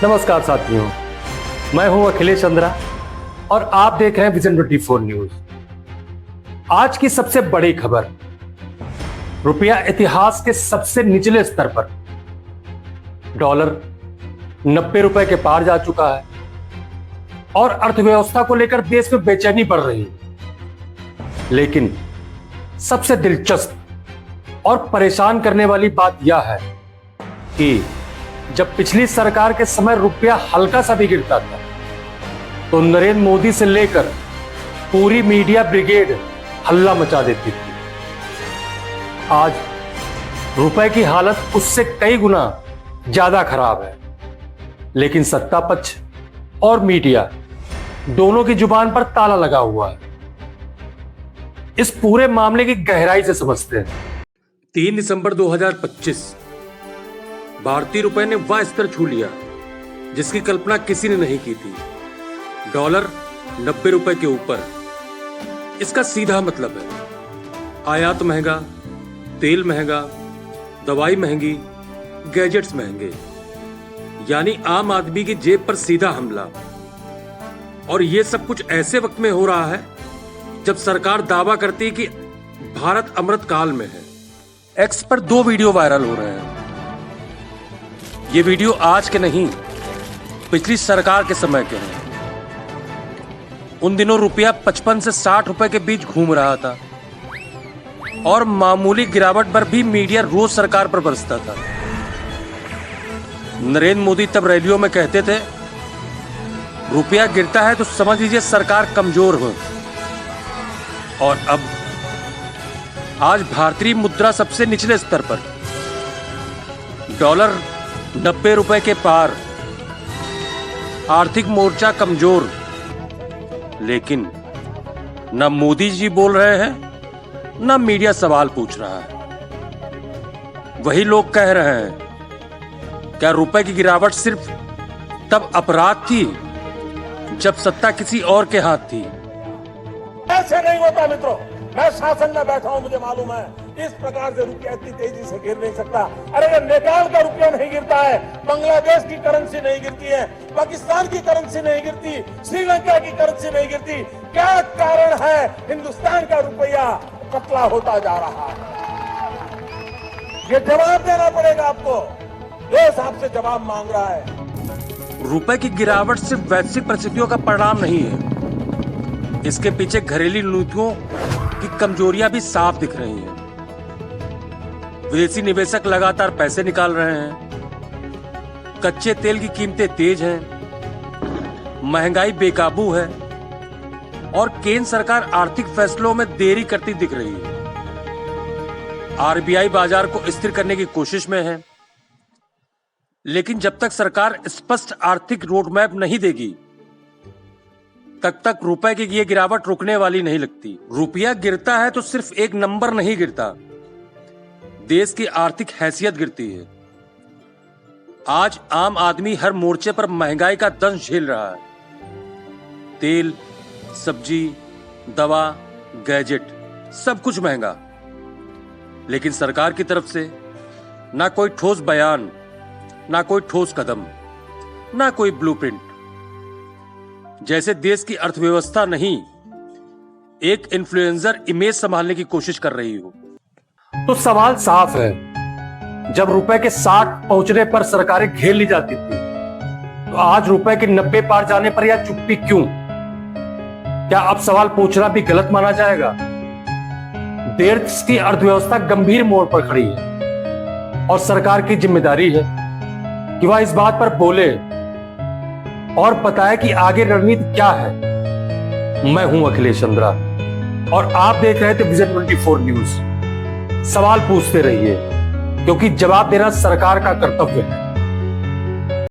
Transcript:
नमस्कार साथियों, मैं हूं अखिलेश चंद्रा और आप देख रहे हैं विजन 24 न्यूज। आज की सबसे बड़ी खबर, रुपया इतिहास के सबसे निचले स्तर पर, डॉलर 90 रुपए के पार जा चुका है और अर्थव्यवस्था को लेकर देश में बेचैनी बढ़ रही है। लेकिन सबसे दिलचस्प और परेशान करने वाली बात यह है कि जब पिछली सरकार के समय रुपया हल्का सा भी गिरता था तो नरेंद्र मोदी से लेकर पूरी मीडिया ब्रिगेड हल्ला मचा देती थी। आज रुपए की हालत उससे कई गुना ज्यादा खराब है, लेकिन सत्ता पक्ष और मीडिया दोनों की जुबान पर ताला लगा हुआ है। इस पूरे मामले की गहराई से समझते हैं। 3 दिसंबर 2025 भारतीय रुपए ने वह स्तर छू लिया जिसकी कल्पना किसी ने नहीं की थी। डॉलर 90 रुपए के ऊपर। इसका सीधा मतलब है आयात महंगा, तेल महंगा, दवाई महंगी, गैजेट्स महंगे, यानी आम आदमी की जेब पर सीधा हमला। और यह सब कुछ ऐसे वक्त में हो रहा है जब सरकार दावा करती है कि भारत अमृत काल में है। एक्स पर 2 वीडियो वायरल हो रहे हैं। ये वीडियो आज के नहीं, पिछली सरकार के समय के हैं। उन दिनों रुपया 55 से 60 रुपए के बीच घूम रहा था और मामूली गिरावट पर भी मीडिया रोज सरकार पर बरसता था। नरेंद्र मोदी तब रैलियों में कहते थे, रुपया गिरता है तो समझ लीजिए सरकार कमजोर हो। और अब आज भारतीय मुद्रा सबसे निचले स्तर पर, डॉलर 90 रुपए के पार, आर्थिक मोर्चा कमजोर। लेकिन न मोदी जी बोल रहे हैं, न मीडिया सवाल पूछ रहा है। वही लोग कह रहे हैं, क्या रुपए की गिरावट सिर्फ तब अपराध थी जब सत्ता किसी और के हाथ थी? ऐसे नहीं होता मित्रों। मैं शासन में बैठा हूं, मुझे मालूम है इस प्रकार से रुपया इतनी तेजी से गिर नहीं सकता। अरे ये नेपाल का रुपया नहीं गिरता है, बांग्लादेश की करेंसी नहीं गिरती है, पाकिस्तान की करेंसी नहीं गिरती, श्रीलंका की करेंसी नहीं गिरती। क्या कारण है हिंदुस्तान का रुपया पतला होता जा रहा है? ये जवाब देना पड़ेगा आपको। देश आपसे जवाब मांग रहा है। रुपए की गिरावट सिर्फ वैश्विक परिस्थितियों का परिणाम नहीं है, इसके पीछे घरेलू नीतियों की कमजोरियां भी साफ दिख रही हैं। विदेशी निवेशक लगातार पैसे निकाल रहे हैं, कच्चे तेल की कीमतें तेज हैं, महंगाई बेकाबू है और केंद्र सरकार आर्थिक फैसलों में देरी करती दिख रही है। आरबीआई बाजार को स्थिर करने की कोशिश में है, लेकिन जब तक सरकार स्पष्ट आर्थिक रोडमैप नहीं देगी तब तक रुपए की ये गिरावट रुकने वाली नहीं लगती। रुपया गिरता है तो सिर्फ एक नंबर नहीं गिरता, देश की आर्थिक हैसियत गिरती है। आज आम आदमी हर मोर्चे पर महंगाई का दंश झेल रहा है। तेल, सब्जी, दवा, गैजेट, सब कुछ महंगा। लेकिन सरकार की तरफ से ना कोई ठोस बयान, ना कोई ठोस कदम, ना कोई ब्लूप्रिंट। जैसे देश की अर्थव्यवस्था नहीं, एक इन्फ्लुएंसर इमेज संभालने की कोशिश कर रही हो। तो सवाल साफ है, जब रुपए के 60 पहुंचने पर सरकारें घेर ली जाती थी, तो आज रुपए के 90 पार जाने पर यह चुप्पी क्यों? क्या अब सवाल पूछना भी गलत माना जाएगा? देश की अर्थव्यवस्था गंभीर मोड़ पर खड़ी है और सरकार की जिम्मेदारी है कि वह इस बात पर बोले और बताए कि आगे रणनीति क्या है। मैं हूं अखिलेश चंद्रा और आप देख रहे थे विजन 24 न्यूज। सवाल पूछते रहिए, क्योंकि जवाब देना सरकार का कर्तव्य है।